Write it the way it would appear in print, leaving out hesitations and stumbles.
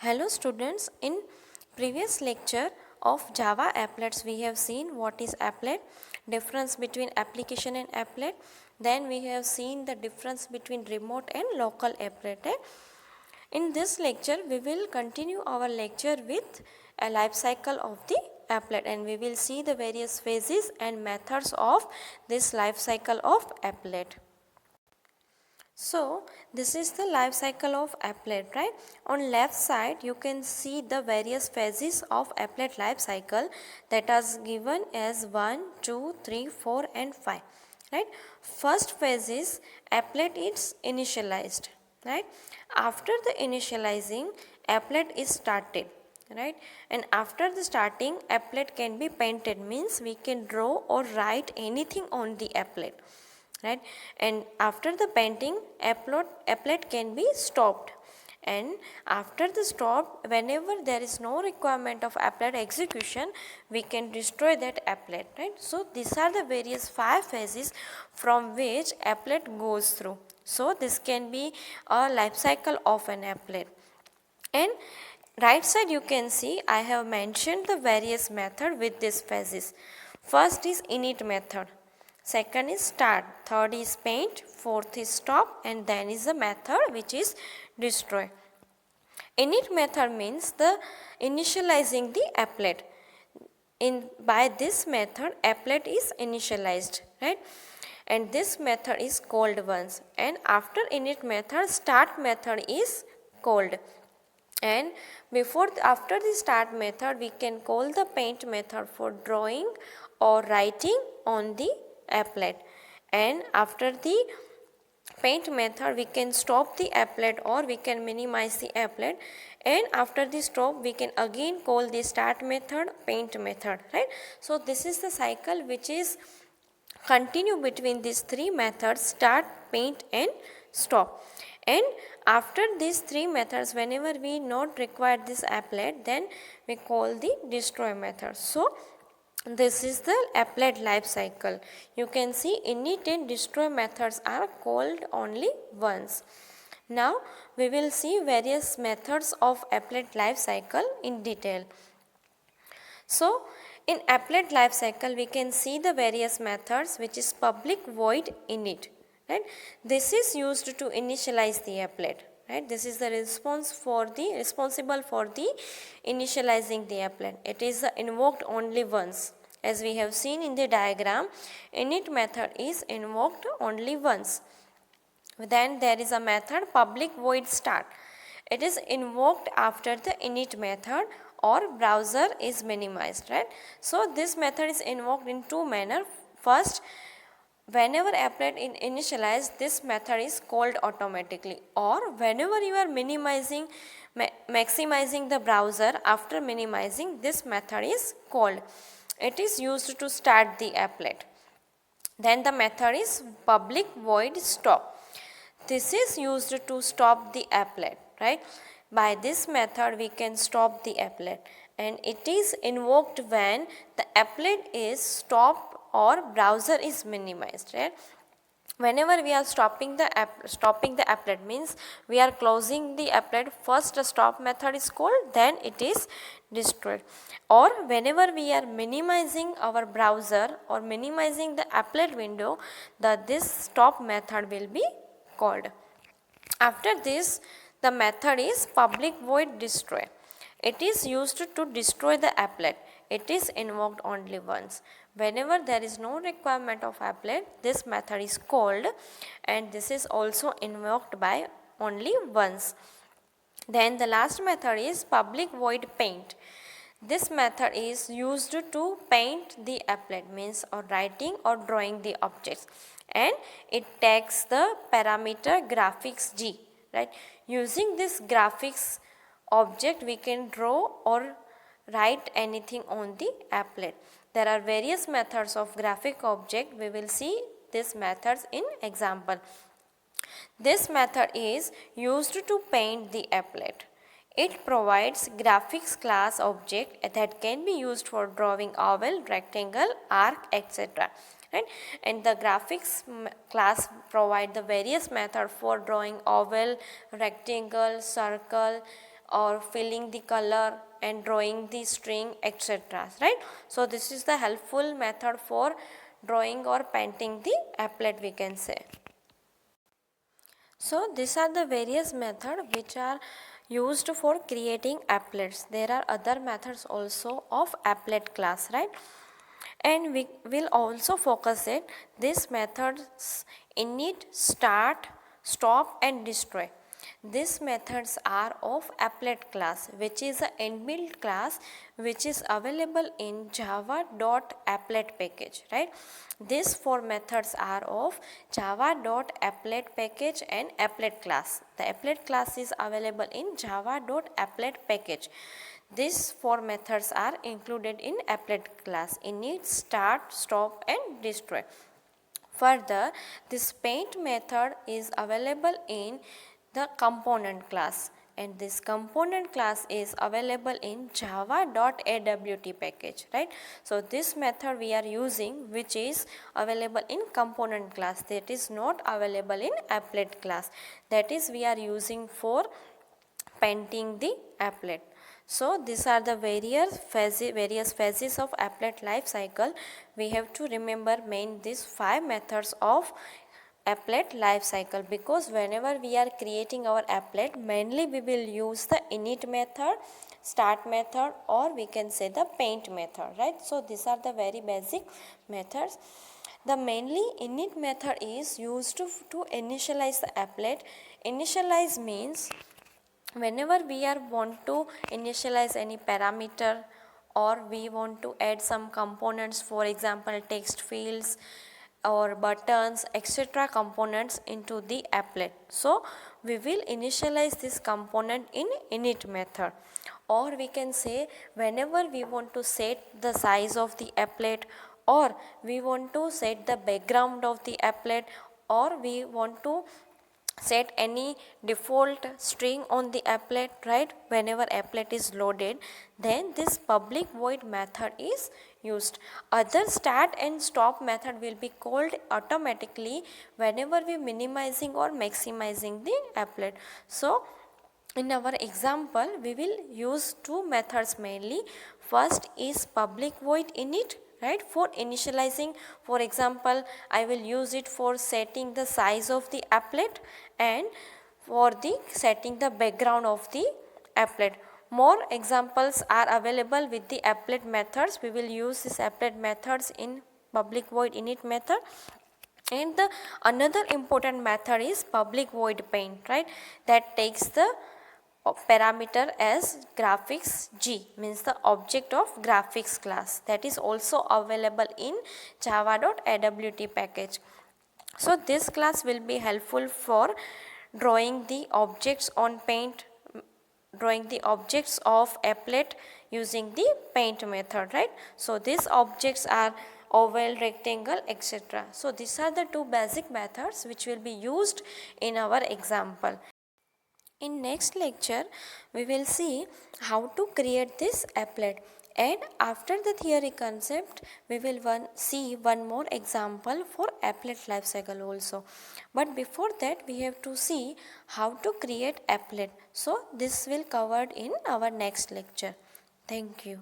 Hello students, in previous lecture of Java applets we have seen what is applet, difference between application and applet. Then we have seen the difference between remote and local applet. In this lecture we will continue our lecture with a life cycle of the applet and we will see the various phases and methods of this life cycle of applet. So, this is the life cycle of applet, right? On left side, you can see the various phases of applet life cycle that is given as 1, 2, 3, 4 and 5, right? First phase is applet is initialized, right? After the initializing, applet is started, right? And after the starting, applet can be painted, means we can draw or write anything on the applet, right? And after the painting, applet can be stopped, and after the stop, whenever there is no requirement of applet execution, we can destroy that applet, right? So these are the various 5 phases from which applet goes through. So this can be a life cycle of an applet. And right side you can see I have mentioned the various method with these phases. First is init method, second is start, third is paint, fourth is stop, and then is the method which is destroy. Init method means the initializing the applet. By this method applet is initialized, right? And this method is called once, and after init method start method is called. And after the start method we can call the paint method for drawing or writing on the applet, and after the paint method we can stop the applet or we can minimize the applet, and after the stop we can again call the start method, paint method, right? So this is the cycle which is continue between these 3 methods, start, paint and stop. And after these 3 methods, whenever we not require this applet, then we call the destroy method. So this is the applet life cycle. You can see init and destroy methods are called only once. Now we will see various methods of applet life cycle in detail. So in applet life cycle we can see the various methods, which is public void init, right? This is used to initialize the applet, right? This is the responsible for the initializing the applet. It is invoked only once. As we have seen in the diagram, init method is invoked only once. Then there is a method public void start. It is invoked after the init method or browser is minimized, right? So this method is invoked in 2 manner. First, whenever applet is initialized, this method is called automatically, or whenever you are maximizing the browser after minimizing, this method is called. It is used to start the applet. Then the method is public void stop. This is used to stop the applet, right? By this method we can stop the applet, and it is invoked when the applet is stopped or browser is minimized, right? Whenever we are stopping the applet means we are closing the applet, first the stop method is called, then it is destroyed. Or whenever we are minimizing our browser or minimizing the applet window, this stop method will be called. After this, the method is public void destroy. It is used to destroy the applet. It is invoked only once. Whenever there is no requirement of applet, this method is called, and this is also invoked by only once. Then the last method is public void paint. This method is used to paint the applet, means or writing or drawing the objects, and it takes the parameter graphics G, right? Using this graphics object we can draw or write anything on the applet. There are various methods of graphic object. We will see these methods in example. This method is used to paint the applet. It provides graphics class object that can be used for drawing oval, rectangle, arc, etc. Right? And the graphics class provide the various method for drawing oval, rectangle, circle, or filling the color and drawing the string, etc. Right? So this is the helpful method for drawing or painting the applet, we can say. So these are the various methods which are used for creating applets. There are other methods also of applet class, right? And we will also focus it these methods init, start, stop and destroy. These methods are of applet class, which is an inbuilt class which is available in java.applet package, right? These four methods are of java.applet package and applet class. The applet class is available in java.applet package. These four methods are included in applet class: init, start, stop and destroy. Further, this paint method is available in the component class, and this component class is available in java.awt package, right? So this method we are using, which is available in component class, that is not available in applet class, that is we are using for painting the applet. So these are the various phases of applet life cycle. We have to remember these 5 methods of applet life cycle, because whenever we are creating our applet, mainly we will use the init method, start method, or we can say the paint method, right? So these are the very basic methods. The mainly init method is used to initialize the applet. Initialize means whenever we are want to initialize any parameter, or we want to add some components, for example text fields or buttons, etc. components into the applet. So we will initialize this component in init method. Or we can say whenever we want to set the size of the applet, or we want to set the background of the applet, or we want to set any default string on the applet, right? Whenever applet is loaded, then this public void method is used. Other start and stop method will be called automatically whenever we minimizing or maximizing the applet. So in our example we will use two methods mainly. First is public void init, right, for initializing. For example, I will use it for setting the size of the applet and for the setting the background of the applet. More examples are available with the applet methods. We will use this applet methods in public void init method. And the another important method is public void paint, right, that takes the parameter as graphics G, means the object of graphics class, that is also available in java.awt package. So this class will be helpful for drawing the objects on paint, drawing the objects of applet using the paint method, right? So these objects are oval, rectangle, etc. So these are the two basic methods which will be used in our example. In next lecture, we will see how to create this applet, and after the theory concept, we will see one more example for applet lifecycle also. But before that, we have to see how to create applet. So this will covered in our next lecture. Thank you.